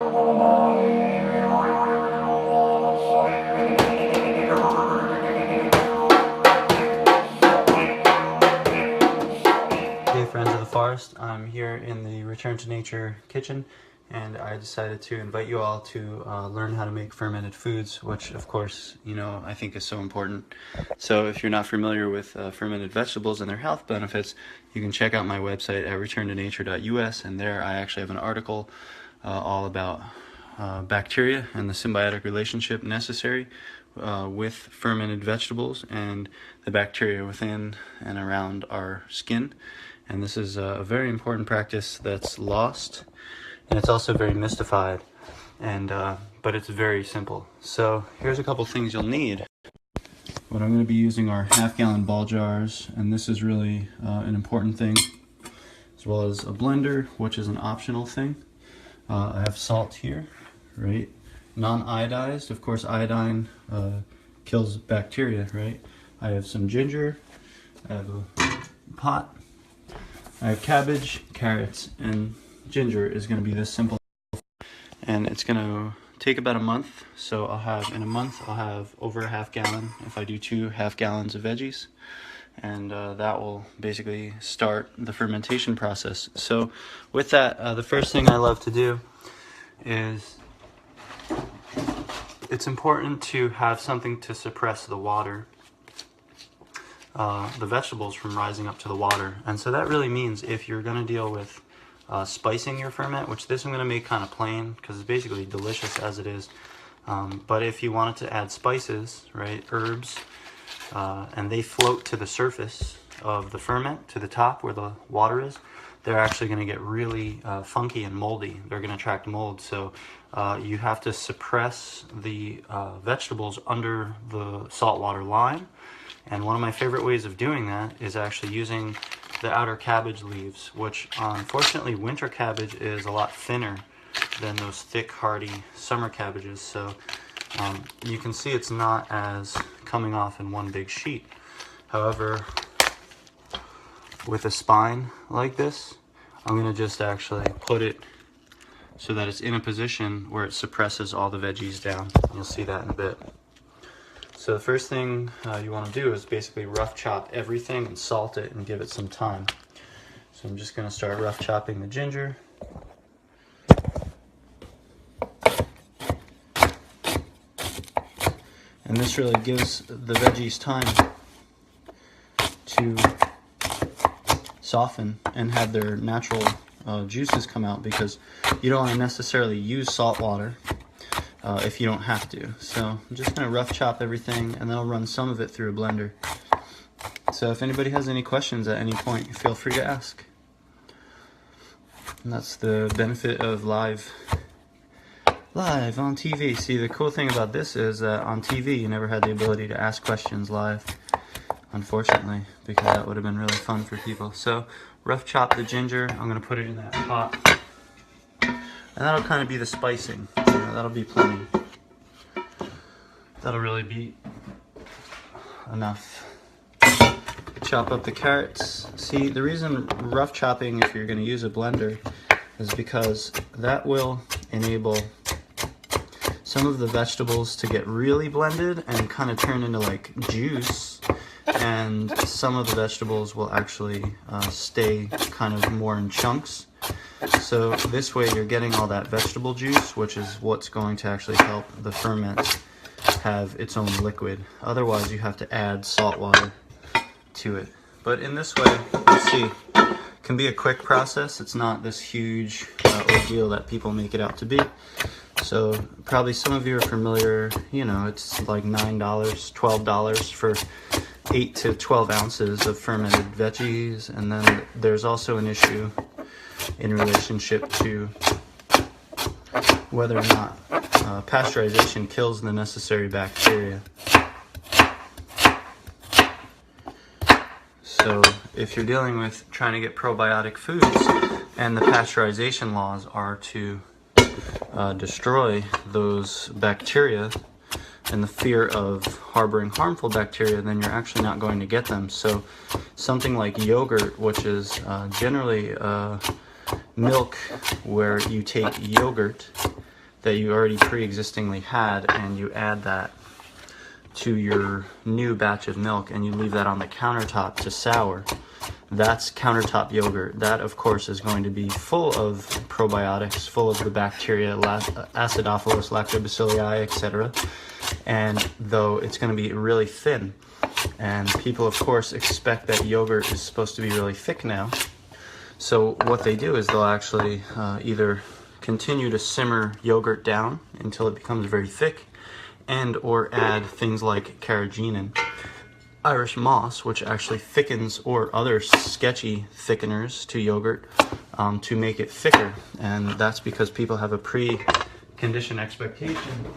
Hey friends of the forest, I'm here in the Return to Nature kitchen, and I decided to invite you all to learn how to make fermented foods, which of course, I think is so important. So if you're not familiar with fermented vegetables and their health benefits, you can check out my website at returntonature.us, and there I actually have an article all about bacteria and the symbiotic relationship necessary with fermented vegetables and the bacteria within and around our skin. And this is a very important practice that's lost, and it's also very mystified, and but it's very simple. So here's a couple things you'll need. What I'm going to be using are half-gallon ball jars, and this is really an important thing, as well as a blender, which is an optional thing. I have salt here, right? Non-iodized. Of course, iodine kills bacteria, right? I have some ginger. I have a pot. I have cabbage, carrots, and ginger is going to be this simple. And it's going to take about a month. So in a month, I'll have over a half gallon if I do 2 half gallons of veggies. And that will basically start the fermentation process. So with that, the first thing I love to do is it's important to have something to suppress the water, the vegetables from rising up to the water. And so that really means if you're going to deal with spicing your ferment, which this I'm going to make kind of plain because it's basically delicious as it is. But if you wanted to add spices, right, herbs, and they float to the surface of the ferment, to the top where the water is, they're actually going to get really funky and moldy. They're going to attract mold. So you have to suppress the vegetables under the saltwater line. And one of my favorite ways of doing that is actually using the outer cabbage leaves, which unfortunately winter cabbage is a lot thinner than those thick, hardy summer cabbages. So you can see it's not as coming off in one big sheet. However, with a spine like this, I'm going to just actually put it so that it's in a position where it suppresses all the veggies down. You'll see that in a bit. So the first thing you want to do is basically rough chop everything and salt it and give it some time. So I'm just going to start rough chopping the ginger. And this really gives the veggies time to soften and have their natural juices come out, because you don't want to necessarily use salt water if you don't have to. So I'm just going to rough chop everything, and then I'll run some of it through a blender. So if anybody has any questions at any point, feel free to ask. And that's the benefit of live on TV. See, the cool thing about this is that on TV you never had the ability to ask questions live, unfortunately, because that would have been really fun for people. So rough chop the ginger. I'm going to put it in that pot, and that'll kind of be the spicing. That'll be plenty. That'll really be enough. Chop up the carrots. See, the reason rough chopping, if you're going to use a blender, is because that will enable some of the vegetables to get really blended and kind of turn into like juice, and some of the vegetables will actually stay kind of more in chunks. So this way you're getting all that vegetable juice, which is what's going to actually help the ferment have its own liquid. Otherwise you have to add salt water to it. But in this way, let's see, it can be a quick process. It's not this huge ordeal that people make it out to be. So probably some of you are familiar, it's like $9, $12 for 8 to 12 ounces of fermented veggies. And then there's also an issue in relationship to whether or not pasteurization kills the necessary bacteria. So if you're dealing with trying to get probiotic foods, and the pasteurization laws are to destroy those bacteria, and the fear of harboring harmful bacteria, then you're actually not going to get them. So something like yogurt, which is generally milk where you take yogurt that you already pre-existingly had, and you add that to your new batch of milk and you leave that on the countertop to sour, that's countertop yogurt. That, of course, is going to be full of probiotics, full of the bacteria, acidophilus, lactobacilli, etc. And though it's going to be really thin, and people, of course, expect that yogurt is supposed to be really thick now. So what they do is they'll actually either continue to simmer yogurt down until it becomes very thick, and or add things like carrageenan, Irish moss, which actually thickens, or other sketchy thickeners to yogurt to make it thicker. And that's because people have a pre-conditioned expectation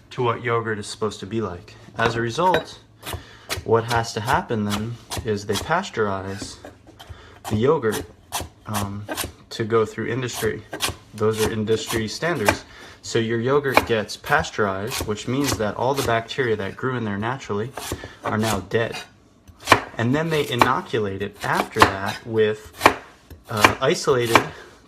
to what yogurt is supposed to be like. As a result, what has to happen then is they pasteurize the yogurt to go through industry. Those are industry standards. So your yogurt gets pasteurized, which means that all the bacteria that grew in there naturally are now dead. And then they inoculate it after that with isolated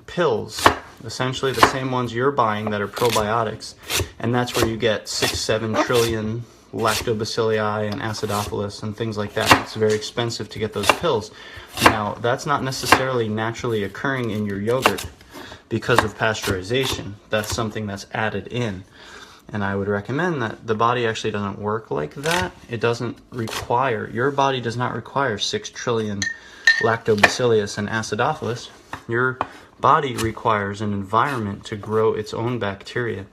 pills, essentially the same ones you're buying that are probiotics. And that's where you get 6-7 trillion lactobacilli and acidophilus and things like that. It's very expensive to get those pills. Now, that's not necessarily naturally occurring in your yogurt because of pasteurization. That's something that's added in. And I would recommend that the body actually doesn't work like that. It doesn't require, your body does not require 6 trillion lactobacillus and acidophilus. Your body requires an environment to grow its own bacteria.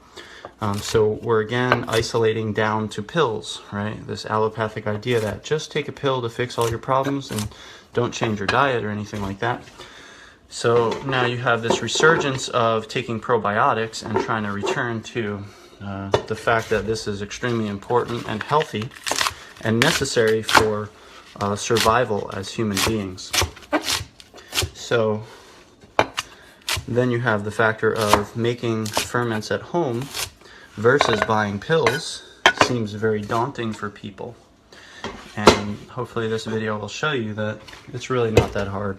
So we're again isolating down to pills, right? This allopathic idea that just take a pill to fix all your problems and don't change your diet or anything like that. So now you have this resurgence of taking probiotics and trying to return to the fact that this is extremely important and healthy and necessary for survival as human beings. So then you have the factor of making ferments at home versus buying pills. Seems very daunting for people. And hopefully this video will show you that it's really not that hard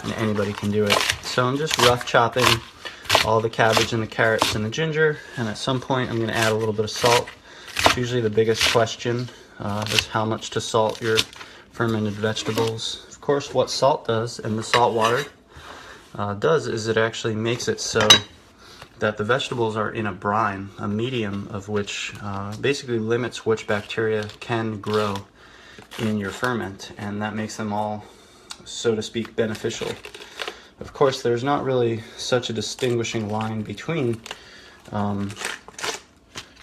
and anybody can do it. So I'm just rough chopping all the cabbage and the carrots and the ginger, and at some point I'm going to add a little bit of salt. It's usually the biggest question is how much to salt your fermented vegetables. Of course, what salt does, and the salt water does, is it actually makes it so that the vegetables are in a brine, a medium of which basically limits which bacteria can grow in your ferment, and that makes them all, so to speak, beneficial. Of course, there's not really such a distinguishing line between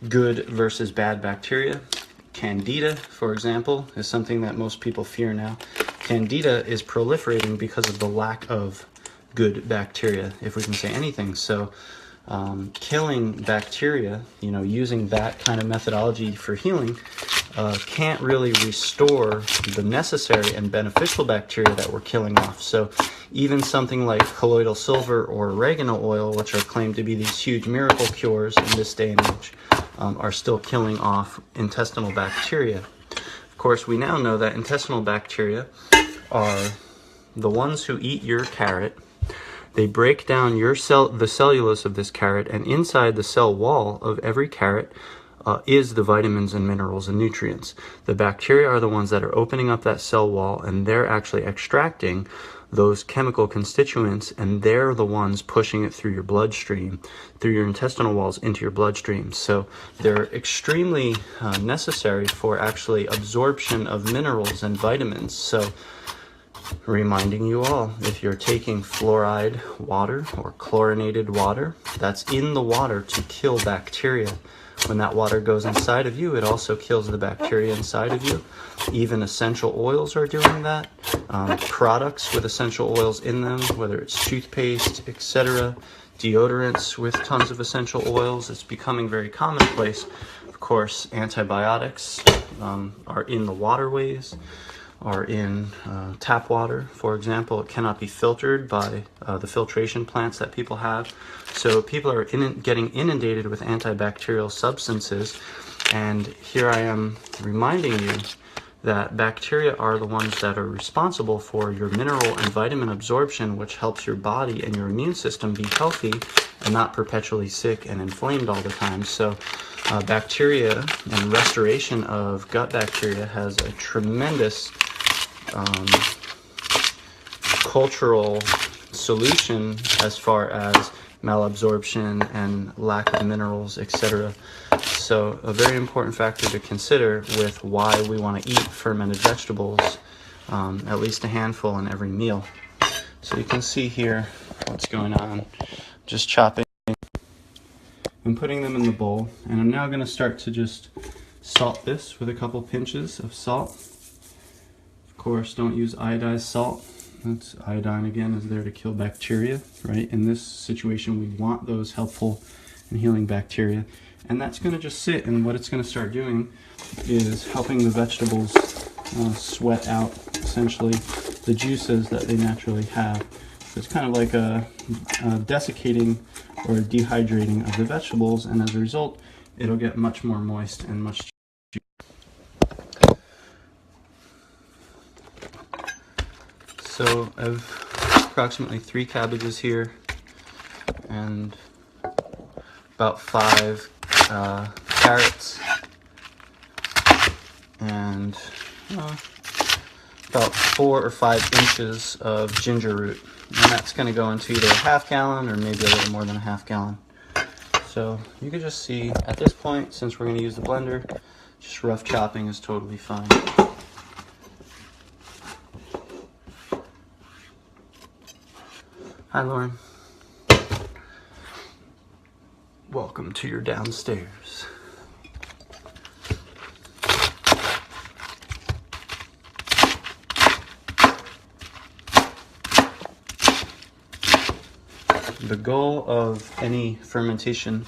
good versus bad bacteria. Candida, for example, is something that most people fear now. Candida is proliferating because of the lack of good bacteria, if we can say anything. So killing bacteria, using that kind of methodology for healing, can't really restore the necessary and beneficial bacteria that we're killing off. So even something like colloidal silver or oregano oil, which are claimed to be these huge miracle cures in this day and age, are still killing off intestinal bacteria. Of course, we now know that intestinal bacteria are the ones who eat your carrot. They break down the cellulose of this carrot, and inside the cell wall of every carrot is the vitamins and minerals and nutrients. The bacteria are the ones that are opening up that cell wall, and they're actually extracting those chemical constituents, and they're the ones pushing it through your bloodstream, through your intestinal walls into your bloodstream. So they're extremely necessary for actually absorption of minerals and vitamins. So reminding you all, if you're taking fluoride water or chlorinated water, that's in the water to kill bacteria. When that water goes inside of you, it also kills the bacteria inside of you. Even essential oils are doing that. Products with essential oils in them, whether it's toothpaste, etc., deodorants with tons of essential oils, it's becoming very commonplace. Of course, antibiotics are in the waterways, are in tap water, for example. It cannot be filtered by the filtration plants that people have. So people are getting inundated with antibacterial substances, and here I am reminding you that bacteria are the ones that are responsible for your mineral and vitamin absorption, which helps your body and your immune system be healthy and not perpetually sick and inflamed all the time. So bacteria and restoration of gut bacteria has a tremendous cultural solution as far as malabsorption and lack of minerals, etc. So a very important factor to consider with why we want to eat fermented vegetables, at least a handful in every meal. So you can see here what's going on. Just chopping and putting them in the bowl. And I'm now going to start to just salt this with a couple pinches of salt. Of course, don't use iodized salt. That's iodine, again, is there to kill bacteria, right? In this situation, we want those helpful and healing bacteria. And that's going to just sit, and what it's going to start doing is helping the vegetables sweat out, essentially, the juices that they naturally have. So it's kind of like a desiccating or dehydrating of the vegetables, and as a result, it'll get much more moist and much juicy. So I've approximately 3 cabbages here, and about 5 carrots, and about 4 or 5 inches of ginger root. And that's going to go into either a half gallon or maybe a little more than a half gallon. So you can just see at this point, since we're going to use the blender, just rough chopping is totally fine. Hi, Lauren. Welcome to your downstairs. The goal of any fermentation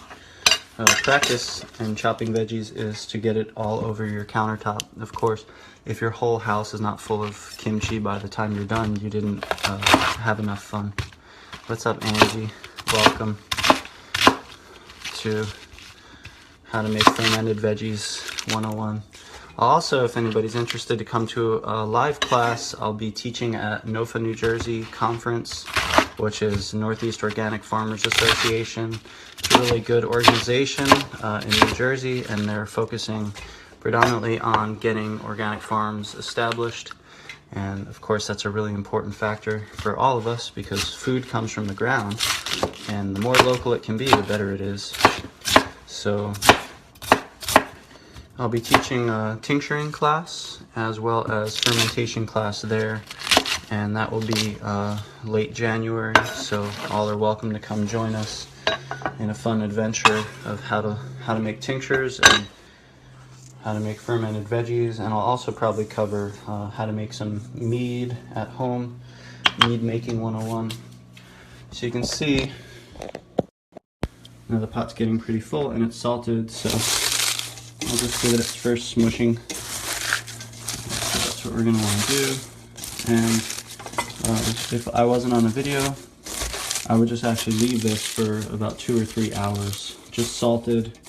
practice and chopping veggies is to get it all over your countertop. Of course, if your whole house is not full of kimchi by the time you're done, you didn't have enough fun. What's up, Angie? Welcome to How to Make Fermented Veggies 101. Also, if anybody's interested to come to a live class, I'll be teaching at Nofa, New Jersey conference, which is Northeast Organic Farmers Association. It's a really good organization in New Jersey, and they're focusing predominantly on getting organic farms established. And of course, that's a really important factor for all of us because food comes from the ground, and the more local it can be, the better it is. So I'll be teaching a tincturing class as well as fermentation class there, and that will be late January, so all are welcome to come join us in a fun adventure of how to make tinctures and how to make fermented veggies. And I'll also probably cover how to make some mead at home, mead making 101. So you can see now the pot's getting pretty full and it's salted, so I'll just give it its first smooshing. So that's what we're going to want to do. And if I wasn't on a video, I would just actually leave this for about 2 or 3 hours, just salted,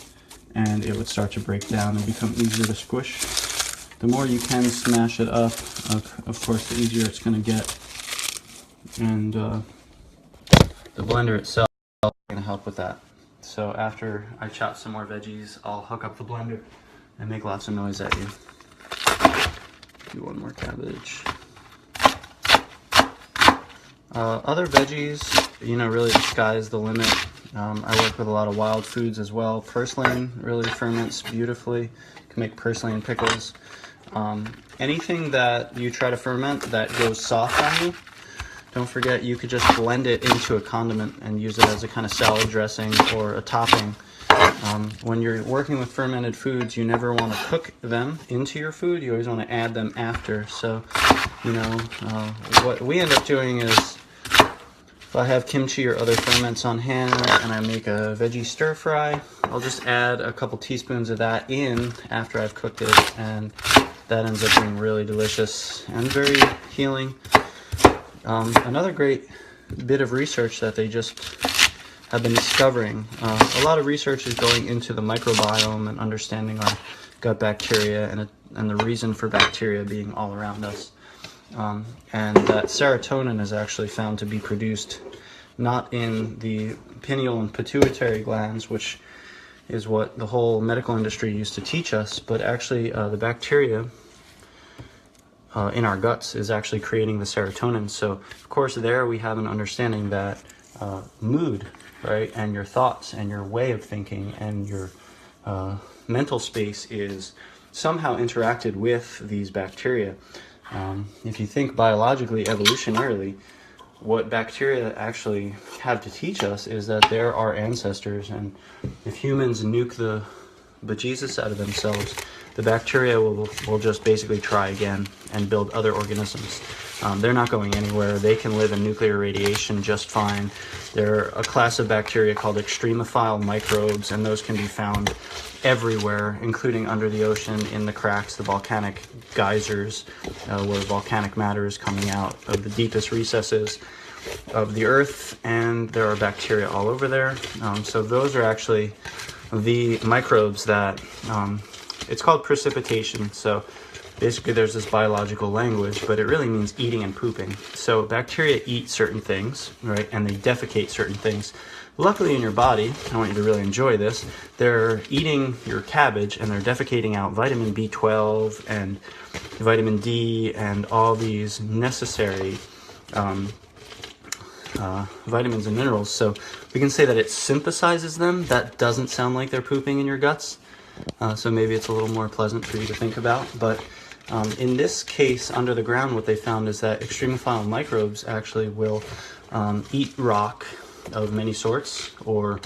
and it would start to break down and become easier to squish. The more you can smash it up, of course, the easier it's going to get. And the blender itself is going to help with that. So after I chop some more veggies, I'll hook up the blender and make lots of noise at you. Do one more cabbage. Other veggies, you know, really the sky's the limit. I work with a lot of wild foods as well. Purslane really ferments beautifully. You can make purslane pickles. Anything that you try to ferment that goes soft on you, don't forget you could just blend it into a condiment and use it as a kind of salad dressing or a topping. When you're working with fermented foods, you never want to cook them into your food. You always want to add them after. So, you know, what we end up doing is, if I have kimchi or other ferments on hand and I make a veggie stir fry, I'll just add a couple teaspoons of that in after I've cooked it, and that ends up being really delicious and very healing. Another great bit of research that they just have been discovering, a lot of research is going into the microbiome and understanding our gut bacteria and the reason for bacteria being all around us. And that serotonin is actually found to be produced not in the pineal and pituitary glands, which is what the whole medical industry used to teach us, but actually the bacteria in our guts is actually creating the serotonin. So of course there we have an understanding that mood, right, and your thoughts and your way of thinking and your mental space is somehow interacted with these bacteria. If you think biologically, evolutionarily, what bacteria actually have to teach us is that they're our ancestors, and if humans nuke the bejesus out of themselves, the bacteria will just basically try again and build other organisms. They're not going anywhere. They can live in nuclear radiation just fine. They're a class of bacteria called extremophile microbes, and those can be found everywhere, including under the ocean, in the cracks, the volcanic geysers, where volcanic matter is coming out of the deepest recesses of the earth, and there are bacteria all over there. So those are actually the microbes that, it's called precipitation. So basically there's this biological language, but it really means eating and pooping. So bacteria eat certain things, right, and they defecate certain things. Luckily in your body, I want you to really enjoy this, they're eating your cabbage and they're defecating out vitamin B12 and vitamin D and all these necessary vitamins and minerals. So we can say that it synthesizes them. That doesn't sound like they're pooping in your guts. So maybe it's a little more pleasant for you to think about. But in this case, under the ground, what they found is that extremophile microbes actually will eat rock of many sorts, or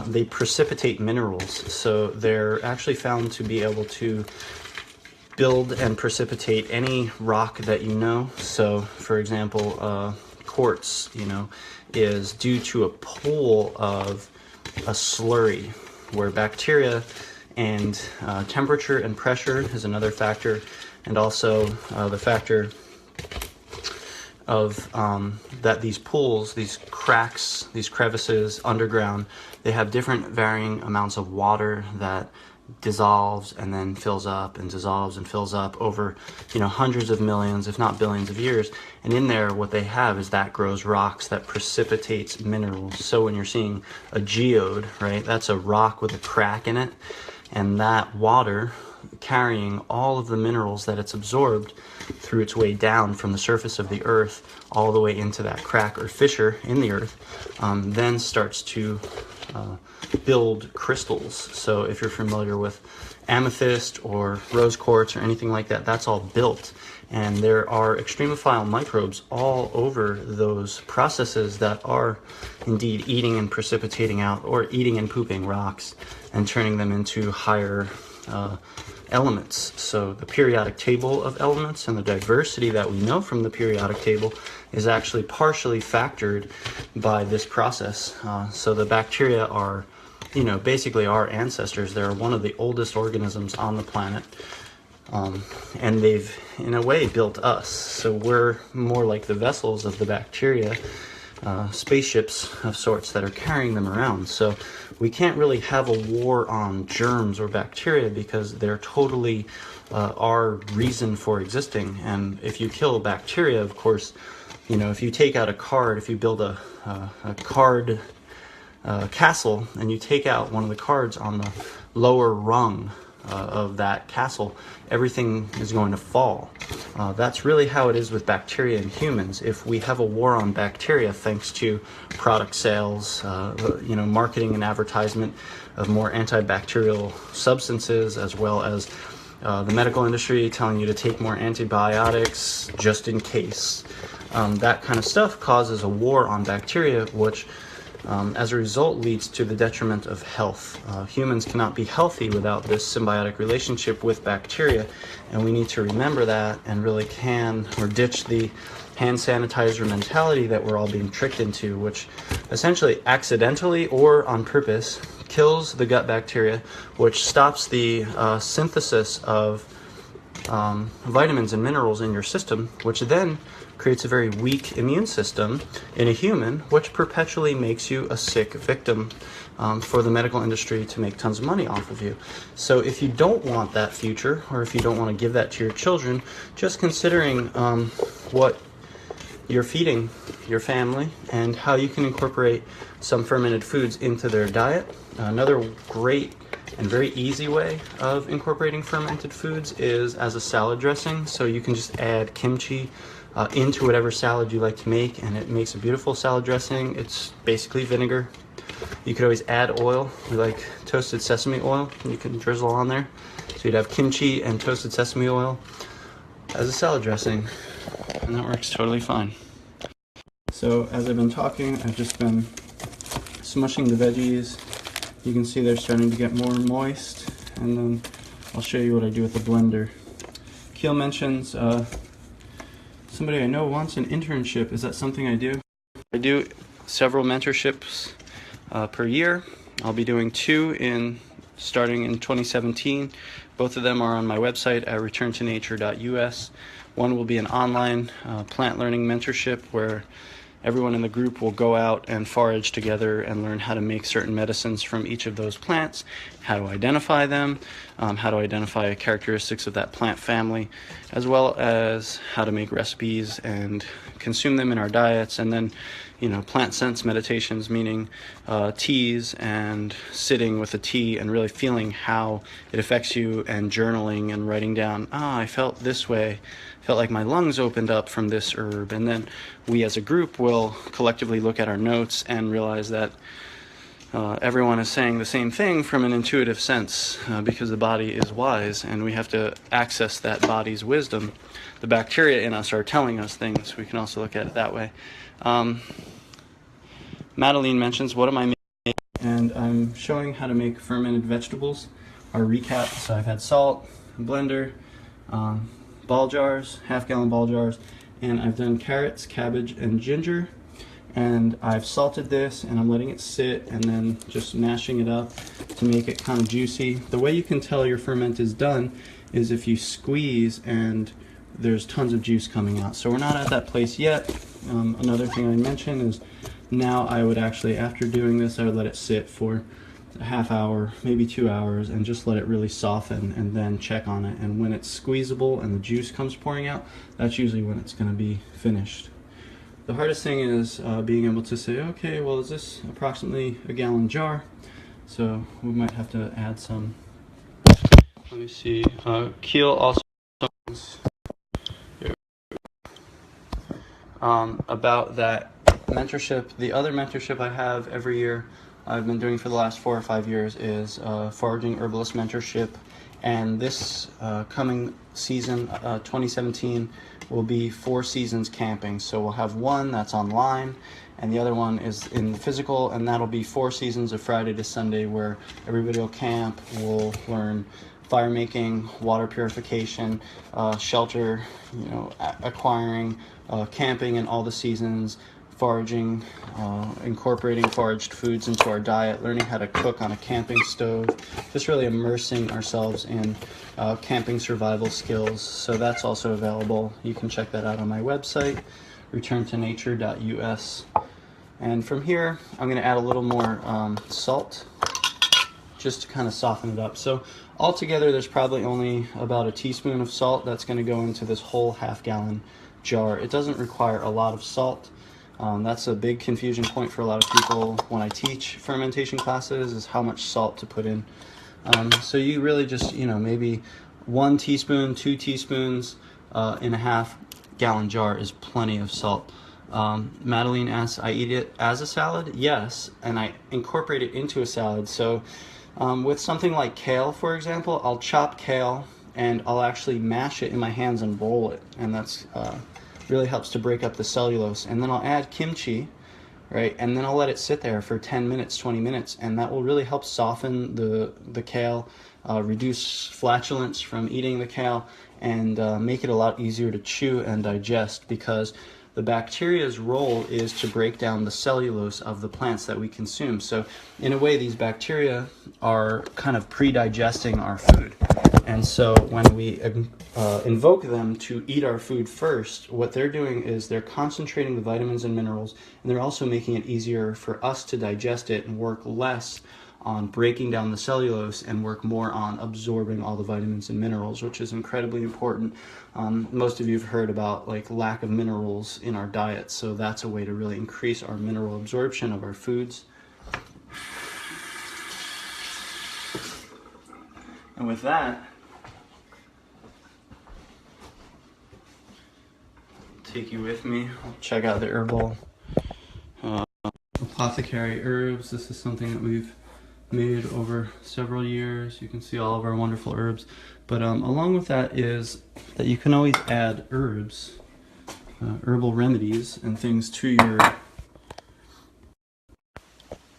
they precipitate minerals. So they're actually found to be able to build and precipitate any rock that you know. So for example, quartz, is due to a pull of a slurry, where bacteria and temperature and pressure is another factor, and also the factor of that these pools, these cracks, these crevices underground, they have different varying amounts of water that dissolves and then fills up and dissolves and fills up over hundreds of millions, if not billions of years. And in there what they have is that grows rocks that precipitates minerals. So when you're seeing a geode, right, that's a rock with a crack in it, and that water carrying all of the minerals that it's absorbed through its way down from the surface of the earth all the way into that crack or fissure in the earth, then starts to build crystals. So if you're familiar with amethyst or rose quartz or anything like that, that's all built. And there are extremophile microbes all over those processes that are indeed eating and precipitating out, or eating and pooping rocks and turning them into higher elements. So the periodic table of elements and the diversity that we know from the periodic table is actually partially factored by this process. So the bacteria are, basically our ancestors. They're one of the oldest organisms on the planet. And they've, in a way, built us. So we're more like the vessels of the bacteria, spaceships of sorts that are carrying them around. So we can't really have a war on germs or bacteria, because they're totally our reason for existing. And if you kill bacteria, of course, if you take out a card, if you build a card castle and you take out one of the cards on the lower rung of that castle, everything is going to fall. That's really how it is with bacteria and humans. If we have a war on bacteria thanks to product sales, marketing and advertisement of more antibacterial substances, as well as the medical industry telling you to take more antibiotics just in case, that kind of stuff causes a war on bacteria, which as a result leads to the detriment of health. Humans cannot be healthy without this symbiotic relationship with bacteria, and we need to remember that and really ditch the hand sanitizer mentality that we're all being tricked into, which essentially accidentally or on purpose kills the gut bacteria, which stops the synthesis of vitamins and minerals in your system, which then creates a very weak immune system in a human, which perpetually makes you a sick victim for the medical industry to make tons of money off of you. So if you don't want that future, or if you don't want to give that to your children, just considering what you're feeding your family and how you can incorporate some fermented foods into their diet. Another great and very easy way of incorporating fermented foods is as a salad dressing. So you can just add kimchi into whatever salad you like to make, and it makes a beautiful salad dressing. It's basically vinegar. You could always add oil. We like toasted sesame oil, and you can drizzle on there. So you'd have kimchi and toasted sesame oil as a salad dressing, and that works totally fine. So as I've been talking, I've just been smushing the veggies. You can see they're starting to get more moist, and then I'll show you what I do with the blender. Keel mentions somebody I know wants an internship. Is that something I do? I do several mentorships per year. I'll be doing 2 starting in 2017. Both of them are on my website at returntonature.us. One will be an online plant learning mentorship where everyone in the group will go out and forage together and learn how to make certain medicines from each of those plants, how to identify them, how to identify characteristics of that plant family, as well as how to make recipes and consume them in our diets. And then, plant sense meditations, meaning teas and sitting with a tea and really feeling how it affects you, and journaling and writing down, I felt this way. Felt like my lungs opened up from this herb. And then we as a group will collectively look at our notes and realize that everyone is saying the same thing from an intuitive sense, because the body is wise and we have to access that body's wisdom. The bacteria in us are telling us things. We can also look at it that way. Madeline mentions, what am I making? And I'm showing how to make fermented vegetables. Our recap, so I've had salt, blender, ball jars, half-gallon ball jars, and I've done carrots, cabbage, and ginger, and I've salted this, and I'm letting it sit, and then just mashing it up to make it kind of juicy. The way you can tell your ferment is done is if you squeeze and there's tons of juice coming out. So we're not at that place yet. Another thing I mentioned is now I would actually, after doing this, I would let it sit for a half hour, maybe 2 hours, and just let it really soften, and then check on it. And when it's squeezable and the juice comes pouring out, that's usually when it's going to be finished. The hardest thing is being able to say, okay, well, is this approximately a gallon jar? So we might have to add some. Let me see. Keel also about that mentorship. The other mentorship I have every year, I've been doing for the last 4 or 5 years, is Foraging Herbalist Mentorship. And this coming season, 2017, will be 4 seasons camping. So we'll have one that's online, and the other one is in the physical, and that'll be 4 seasons of Friday to Sunday where everybody will camp, will learn fire making, water purification, shelter, acquiring, camping in all the seasons, foraging, incorporating foraged foods into our diet, learning how to cook on a camping stove, just really immersing ourselves in camping survival skills. So that's also available. You can check that out on my website, returntonature.us. And from here, I'm going to add a little more salt, just to kind of soften it up. So altogether, there's probably only about a teaspoon of salt that's going to go into this whole half-gallon jar. It doesn't require a lot of salt. That's a big confusion point for a lot of people when I teach fermentation classes, is how much salt to put in. So you really just, maybe 1 teaspoon, 2 teaspoons in a half-gallon jar is plenty of salt. Madeline asks, I eat it as a salad? Yes, and I incorporate it into a salad. So with something like kale, for example, I'll chop kale and I'll actually mash it in my hands and roll it, and that's really helps to break up the cellulose. And then I'll add kimchi, right, and then I'll let it sit there for 10 minutes, 20 minutes, and that will really help soften the kale, reduce flatulence from eating the kale, and make it a lot easier to chew and digest, because the bacteria's role is to break down the cellulose of the plants that we consume. So in a way, these bacteria are kind of pre-digesting our food. And so when we invoke them to eat our food first, what they're doing is they're concentrating the vitamins and minerals, and they're also making it easier for us to digest it and work less on breaking down the cellulose and work more on absorbing all the vitamins and minerals, which is incredibly important. Most of you have heard about like lack of minerals in our diet, so that's a way to really increase our mineral absorption of our foods. And with that, take you with me. I'll check out the herbal apothecary herbs. This is something that we've made over several years. You can see all of our wonderful herbs. But along with that is that you can always add herbs, herbal remedies and things to your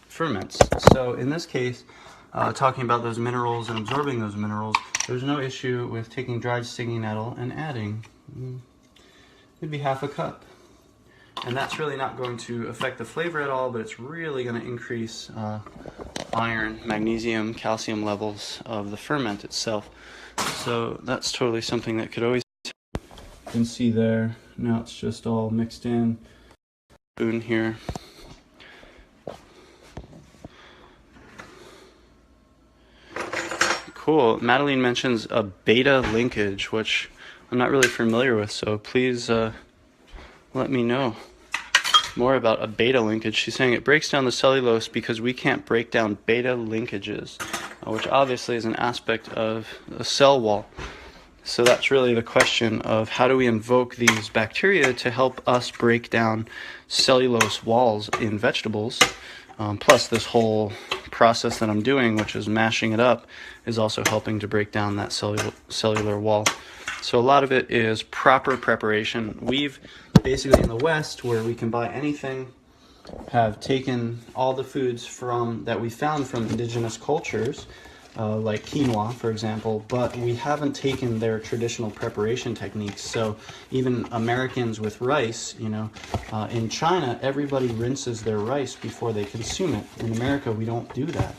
ferments. So in this case, talking about those minerals and absorbing those minerals, there's no issue with taking dried stinging nettle and adding maybe half a cup. And that's really not going to affect the flavor at all, but it's really going to increase iron, magnesium, calcium levels of the ferment itself. So that's totally something that could always, you can see there, now it's just all mixed in. Spoon here. Cool. Madeline mentions a beta linkage, which I'm not really familiar with, so please let me know more about a beta linkage. She's saying it breaks down the cellulose because we can't break down beta linkages, which obviously is an aspect of a cell wall. So that's really the question of how do we invoke these bacteria to help us break down cellulose walls in vegetables. Plus this whole process that I'm doing, which is mashing it up, is also helping to break down that cellular wall. So a lot of it is proper preparation. We've basically in the West, where we can buy anything, have taken all the foods that we found from indigenous cultures, like quinoa, for example, but we haven't taken their traditional preparation techniques. So even Americans with rice, in China, everybody rinses their rice before they consume it. In America, we don't do that.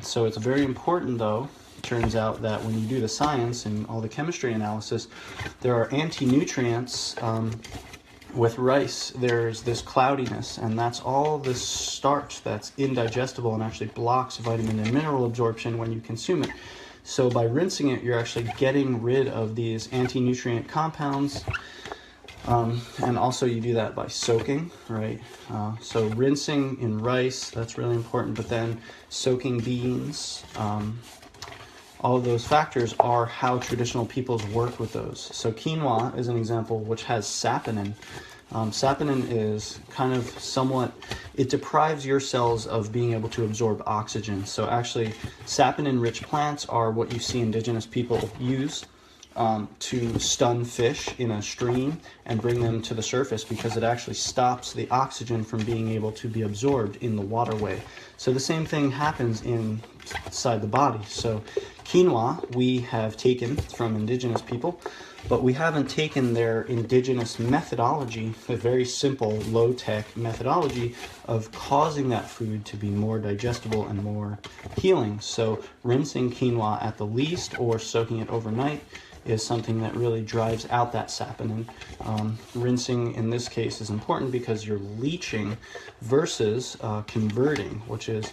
So it's very important, though. It turns out that when you do the science and all the chemistry analysis, there are anti-nutrients. With rice, there's this cloudiness, and that's all this starch that's indigestible and actually blocks vitamin and mineral absorption when you consume it. So by rinsing it, you're actually getting rid of these anti-nutrient compounds, and also you do that by soaking, right? So rinsing in rice, that's really important, but then soaking beans, all of those factors are how traditional peoples work with those. So quinoa is an example which has saponin. Saponin is kind of it deprives your cells of being able to absorb oxygen. So actually, saponin-rich plants are what you see indigenous people use to stun fish in a stream and bring them to the surface, because it actually stops the oxygen from being able to be absorbed in the waterway. So the same thing happens inside the body. So quinoa we have taken from indigenous people, but we haven't taken their indigenous methodology, a very simple, low-tech methodology of causing that food to be more digestible and more healing. So rinsing quinoa at the least, or soaking it overnight, is something that really drives out that saponin. Rinsing in this case is important because you're leaching versus converting, which is,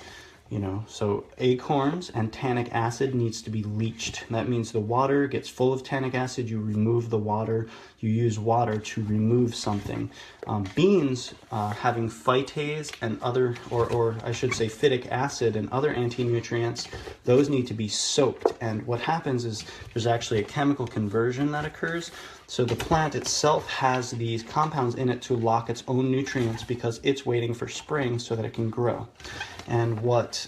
so acorns and tannic acid needs to be leached. That means the water gets full of tannic acid, you remove the water, you use water to remove something. Beans having phytase and other, or I should say phytic acid and other anti-nutrients, those need to be soaked. And what happens is there's actually a chemical conversion that occurs. So the plant itself has these compounds in it to lock its own nutrients because it's waiting for spring so that it can grow. And what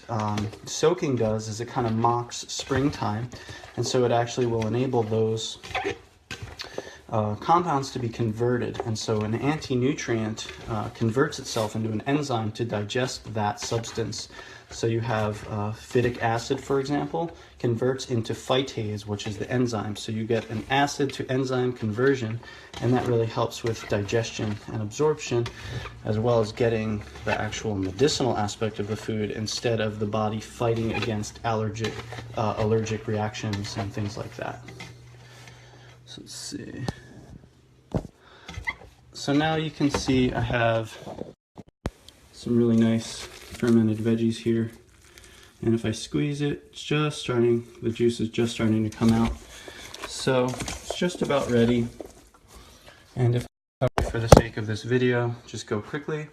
soaking does is it kind of mocks springtime, and so it actually will enable those compounds to be converted. And so an anti-nutrient converts itself into an enzyme to digest that substance. So you have phytic acid, for example, converts into phytase, which is the enzyme. So you get an acid to enzyme conversion, and that really helps with digestion and absorption, as well as getting the actual medicinal aspect of the food instead of the body fighting against allergic reactions and things like that. So let's see. So now you can see I have some really nice fermented veggies here, and if I squeeze it, it's just starting, the juice is just starting to come out, so it's just about ready. And if for the sake of this video, just go quickly.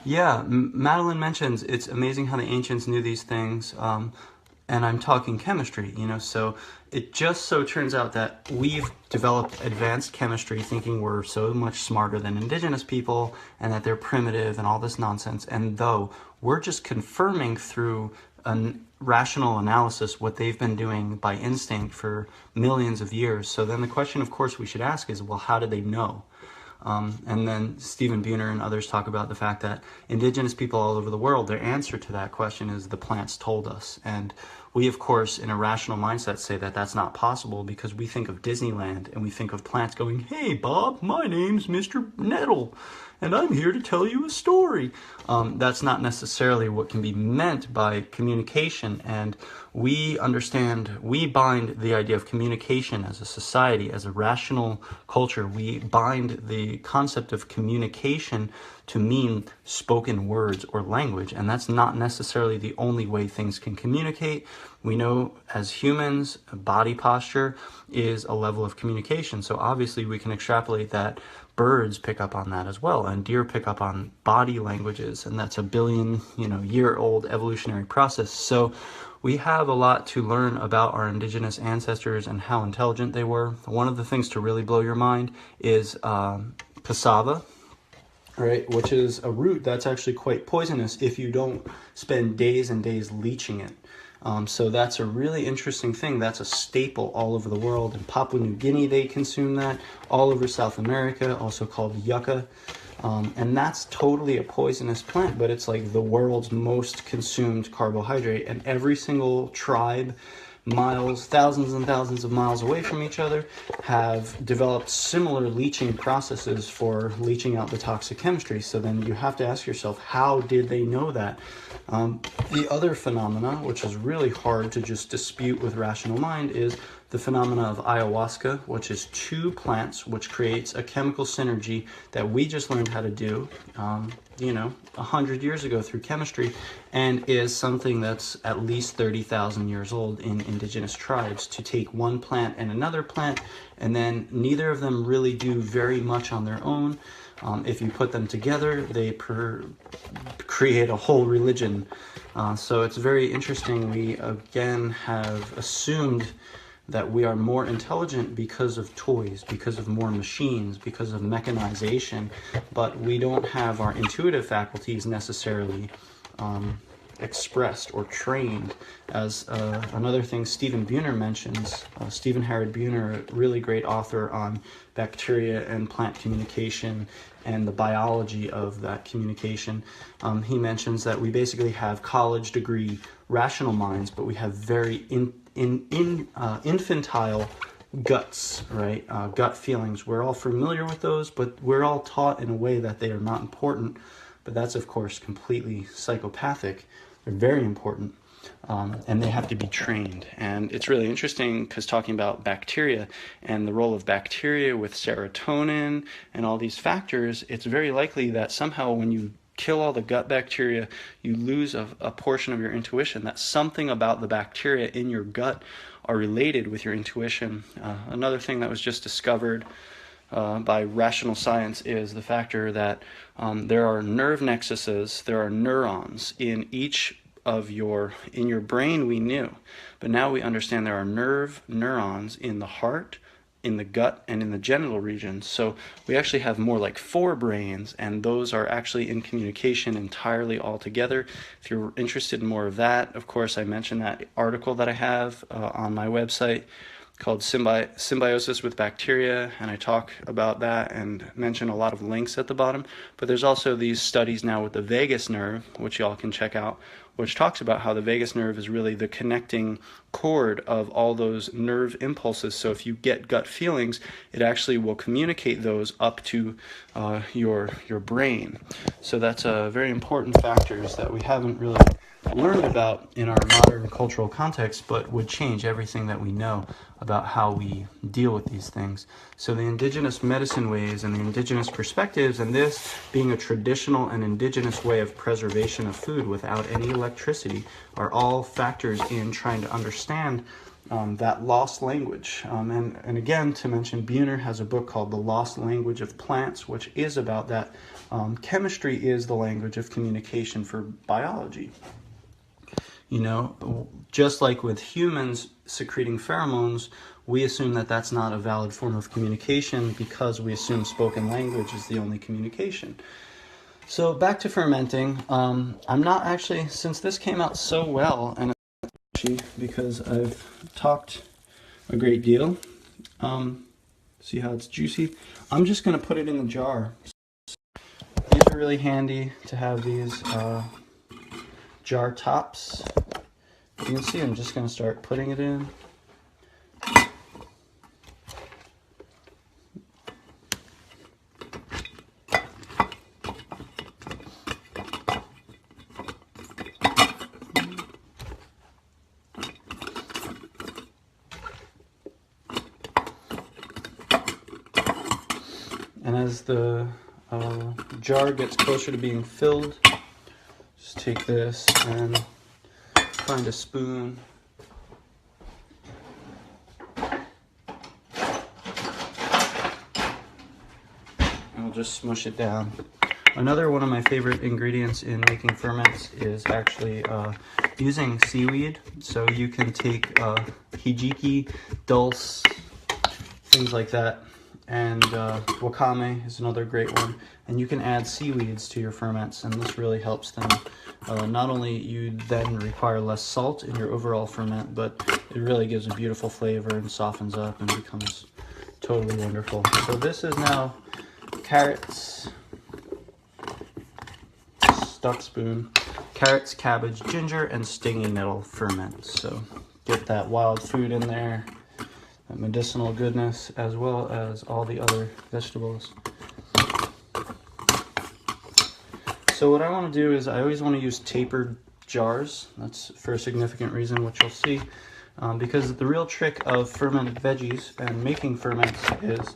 Yeah, Madeline mentions it's amazing how the ancients knew these things, and I'm talking chemistry, you know, so it just so turns out that we've developed advanced chemistry thinking we're so much smarter than indigenous people and that they're primitive and all this nonsense. And though we're just confirming through a rational analysis what they've been doing by instinct for millions of years. So then the question, of course, we should ask is, well, how did they know? And then Stephen Buhner and others talk about the fact that indigenous people all over the world, their answer to that question is the plants told us. And we, of course, in a rational mindset say that that's not possible because we think of Disneyland and we think of plants going, hey, Bob, my name's Mr. Nettle, and I'm here to tell you a story. That's not necessarily what can be meant by communication. And we understand, we bind the idea of communication as a society, as a rational culture. We bind the concept of communication to mean spoken words or language, and that's not necessarily the only way things can communicate. We know as humans, body posture is a level of communication, so obviously we can extrapolate that birds pick up on that as well, and deer pick up on body languages, and that's a billion, year old evolutionary process. So we have a lot to learn about our indigenous ancestors and how intelligent they were. One of the things to really blow your mind is cassava, right, which is a root that's actually quite poisonous if you don't spend days and days leaching it. So that's a really interesting thing. That's a staple all over the world. In Papua New Guinea, they consume that. All over South America, also called yucca. And that's totally a poisonous plant, but it's like the world's most consumed carbohydrate. And every single tribe, thousands and thousands of miles away from each other, have developed similar leaching processes for leaching out the toxic chemistry. So then you have to ask yourself, how did they know that? The other phenomena, which is really hard to just dispute with rational mind, is the phenomena of ayahuasca, which is two plants, which creates a chemical synergy that we just learned how to do, 100 years ago through chemistry, and is something that's at least 30,000 years old in indigenous tribes, to take one plant and another plant, and then neither of them really do very much on their own. If you put them together, they create a whole religion. So it's very interesting. We, again, have assumed that we are more intelligent because of toys, because of more machines, because of mechanization, but we don't have our intuitive faculties necessarily expressed or trained. As another thing Stephen Buhner mentions, Stephen Hared Buhner, a really great author on bacteria and plant communication and the biology of that communication, he mentions that we basically have college degree rational minds, but we have very infantile guts, right? Gut feelings. We're all familiar with those, but we're all taught in a way that they are not important. But that's, of course, completely psychopathic. They're very important, and they have to be trained. And it's really interesting because talking about bacteria and the role of bacteria with serotonin and all these factors, it's very likely that somehow when you kill all the gut bacteria, you lose a portion of your intuition. That something about the bacteria in your gut are related with your intuition. Another thing that was just discovered by rational science is the factor that there are nerve nexuses, there are neurons in each of in your brain. We knew, but now we understand there are neurons in the heart, in the gut, and in the genital regions. So we actually have more like 4 brains, and those are actually in communication entirely all together. If you're interested in more of that, of course, I mentioned that article that I have on my website called Symbiosis with Bacteria, and I talk about that and mention a lot of links at the bottom. But there's also these studies now with the vagus nerve, which y'all can check out, which talks about how the vagus nerve is really the connecting cord of all those nerve impulses. So if you get gut feelings, it actually will communicate those up to your brain. So that's a very important factors that we haven't really learned about in our modern cultural context, but would change everything that we know about how we deal with these things. So the indigenous medicine ways and the indigenous perspectives, and this being a traditional and indigenous way of preservation of food without any electricity, are all factors in trying to understand that lost language. And again, to mention, Buhner has a book called The Lost Language of Plants, which is about that. Chemistry is the language of communication for biology. You know, just like with humans secreting pheromones, we assume that that's not a valid form of communication because we assume spoken language is the only communication. So back to fermenting. I'm not actually, since this came out so well, and because I've talked a great deal, see how it's juicy? I'm just going to put it in the jar. These are really handy to have these jar tops. You can see I'm just going to start putting it in. And as the jar gets closer to being filled, just take this and find a spoon. And we'll just smush it down. Another one of my favorite ingredients in making ferments is actually using seaweed. So you can take hijiki, dulse, things like that. And wakame is another great one. And you can add seaweeds to your ferments, and this really helps them. Not only you then require less salt in your overall ferment, but it really gives a beautiful flavor and softens up and becomes totally wonderful. So this is now carrots, stuck spoon, carrots, cabbage, ginger, and stinging nettle ferment. So get that wild food in there, that medicinal goodness, as well as all the other vegetables. So what I want to do is I always want to use tapered jars. That's for a significant reason, which you'll see. Because the real trick of fermented veggies and making ferments is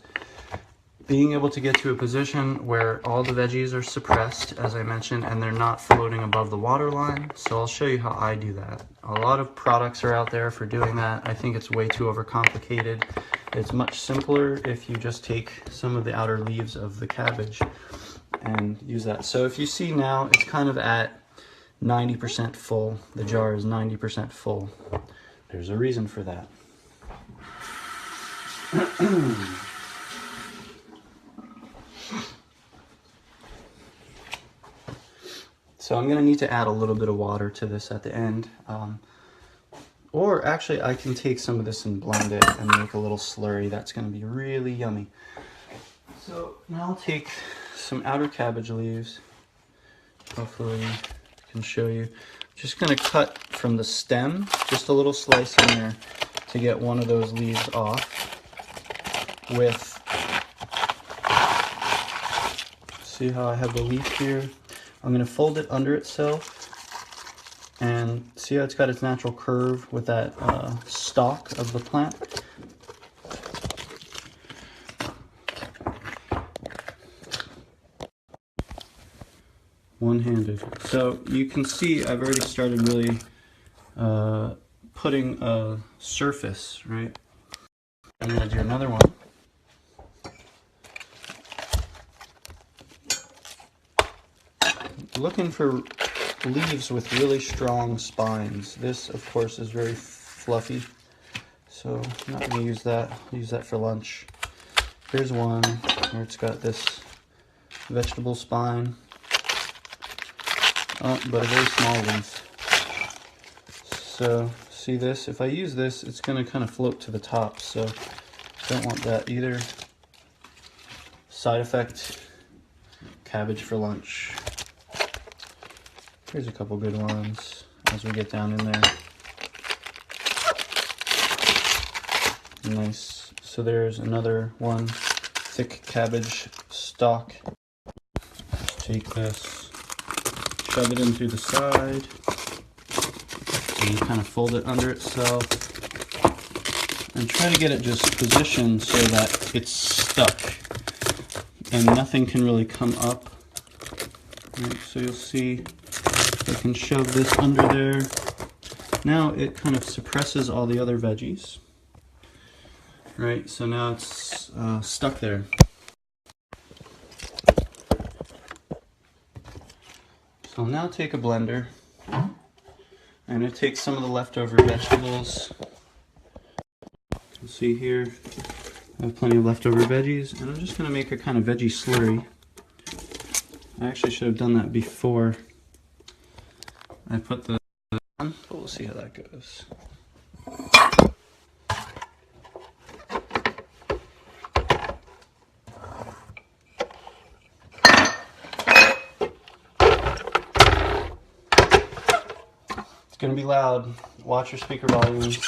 being able to get to a position where all the veggies are suppressed, as I mentioned, and they're not floating above the water line. So I'll show you how I do that. A lot of products are out there for doing that. I think it's way too overcomplicated. It's much simpler if you just take some of the outer leaves of the cabbage and use that. So if you see now, it's kind of at 90% full. The jar is 90% full. There's a reason for that. So I'm going to need to add a little bit of water to this at the end. Or actually I can take some of this and blend it and make a little slurry. That's going to be really yummy. So now I'll take some outer cabbage leaves. Hopefully I can show you. Just going to cut from the stem, just a little slice in there to get one of those leaves off. With, see how I have the leaf here? I'm going to fold it under itself, and see how it's got its natural curve with that stalk of the plant? One-handed. So you can see I've already started really putting a surface, right? I'm going to do another one. Looking for leaves with really strong spines. This, of course, is very fluffy, so I'm not going to use that. I'll use that for lunch. Here's one where it's got this vegetable spine, but a very small leaf. So see this? If I use this, it's going to kind of float to the top, so don't want that either. Side effect, cabbage for lunch. Here's a couple good ones as we get down in there. Nice. So there's another one, thick cabbage stalk. Just take this, shove it in through the side, and you kind of fold it under itself, and try to get it just positioned so that it's stuck, and nothing can really come up. Right, so you'll see I can shove this under there. Now it kind of suppresses all the other veggies. Right, so now it's stuck there. So I'll now take a blender. I'm going to take some of the leftover vegetables. You can see here I have plenty of leftover veggies, and I'm just going to make a kind of veggie slurry. I actually should have done that before I put the on, but we'll see how that goes. It's going to be loud. Watch your speaker volume. So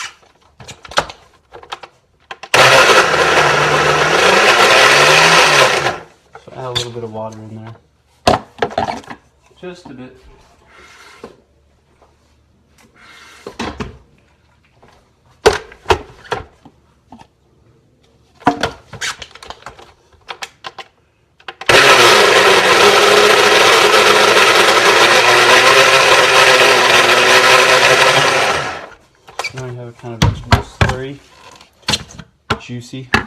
add a little bit of water in there. Just a bit. Now we have a kind of vegetable slurry. Juicy. I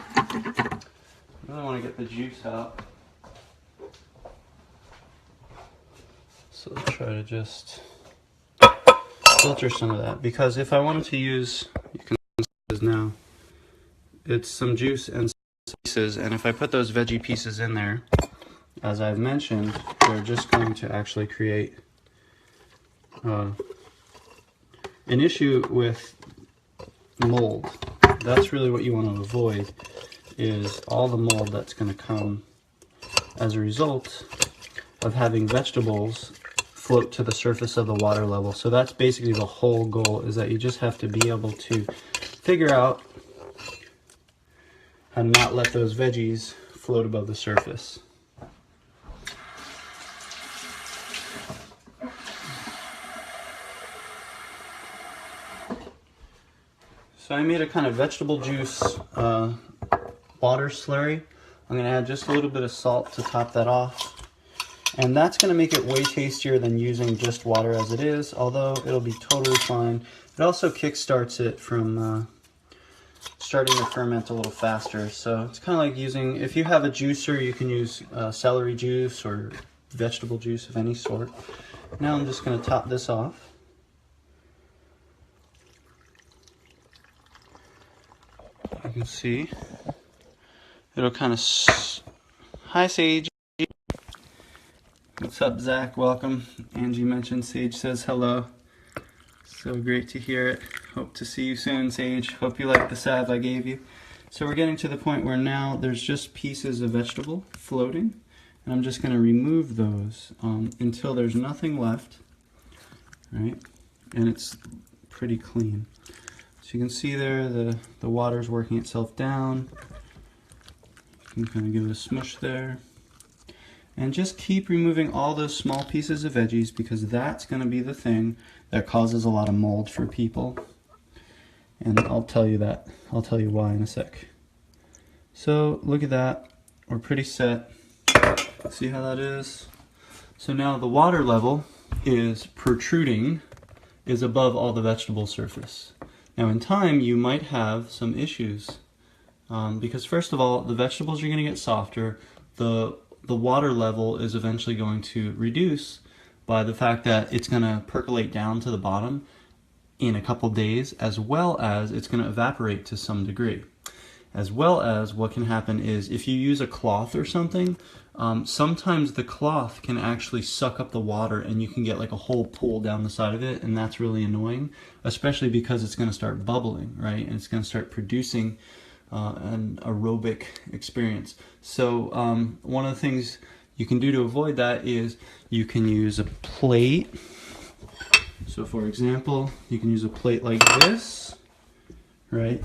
really want to get the juice out. So let's try to just filter some of that, because if I wanted to use, you can see this now, it's some juice and some pieces, and if I put those veggie pieces in there, as I've mentioned, they're just going to actually create an issue with mold. That's really what you want to avoid, is all the mold that's going to come as a result of having vegetables float to the surface of the water level. So that's basically the whole goal, is that you just have to be able to figure out how to not let those veggies float above the surface. So I made a kind of vegetable juice water slurry. I'm going to add just a little bit of salt to top that off. And that's going to make it way tastier than using just water as it is, although it'll be totally fine. It also kickstarts it from starting to ferment a little faster. So it's kind of like using, if you have a juicer, you can use celery juice or vegetable juice of any sort. Now I'm just going to top this off. You can see it'll kind of, hi Sage. What's up, Zach? Welcome. Angie mentioned Sage says hello. So great to hear it. Hope to see you soon, Sage. Hope you like the salve I gave you. So we're getting to the point where now there's just pieces of vegetable floating, and I'm just going to remove those until there's nothing left, right? And it's pretty clean. So you can see there the water's working itself down. You can kind of give it a smush there. And just keep removing all those small pieces of veggies, because that's going to be the thing that causes a lot of mold for people. And I'll tell you that. I'll tell you why in a sec. So look at that. We're pretty set. See how that is? So now the water level is protruding, is above all the vegetable surface. Now in time you might have some issues because first of all, the vegetables are going to get softer. The water level is eventually going to reduce by the fact that it's going to percolate down to the bottom in a couple days, as well as it's going to evaporate to some degree. as well as what can happen is if you use a cloth or something, sometimes the cloth can actually suck up the water and you can get like a whole pool down the side of it, and that's really annoying, especially because it's going to start bubbling, right? And it's going to start producing an aerobic experience. So one of the things you can do to avoid that is you can use a plate. So for example, you can use a plate like this, right?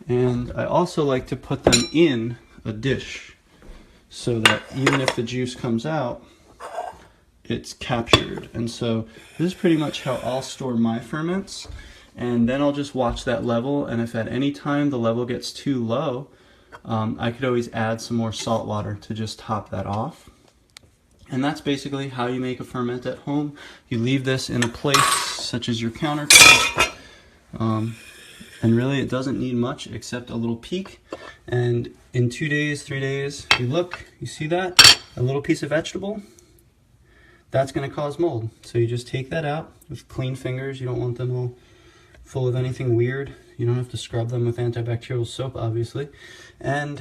And I also like to put them in a dish so that even if the juice comes out, it's captured. And so this is pretty much how I'll store my ferments. And then I'll just watch that level, and if at any time the level gets too low, I could always add some more salt water to just top that off. And that's basically how you make a ferment at home. You leave this in a place such as your countertop, and really it doesn't need much except a little peak. And in 2 days, 3 days, you look, you see that? A little piece of vegetable? That's going to cause mold. So you just take that out with clean fingers. You don't want them all full of anything weird. You don't have to scrub them with antibacterial soap, obviously. And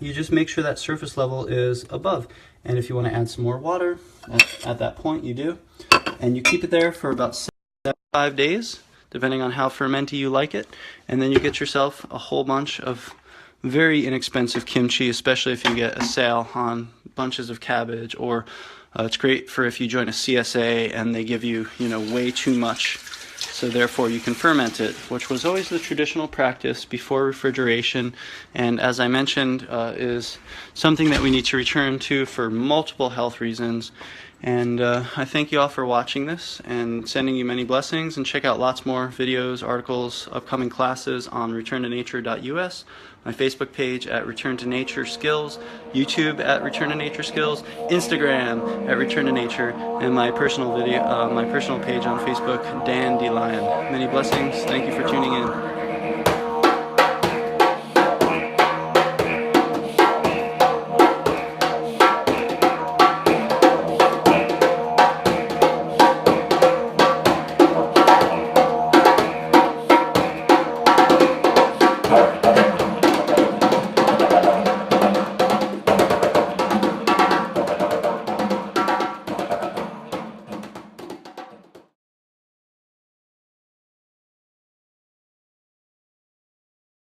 you just make sure that surface level is above. And if you want to add some more water, at that point you do. And you keep it there for about 5 days, depending on how fermenty you like it. And then you get yourself a whole bunch of very inexpensive kimchi, especially if you get a sale on bunches of cabbage, or it's great for if you join a CSA and they give you, way too much. So therefore you can ferment it, which was always the traditional practice before refrigeration, and as I mentioned, is something that we need to return to for multiple health reasons. And I thank you all for watching this and sending you many blessings, and check out lots more videos, articles, upcoming classes on returntonature.us, my Facebook page at Return to Nature Skills, YouTube at Return to Nature Skills, Instagram at Return to Nature, and my personal page on Facebook, Dan D. Lyon. Many blessings. Thank you for tuning in.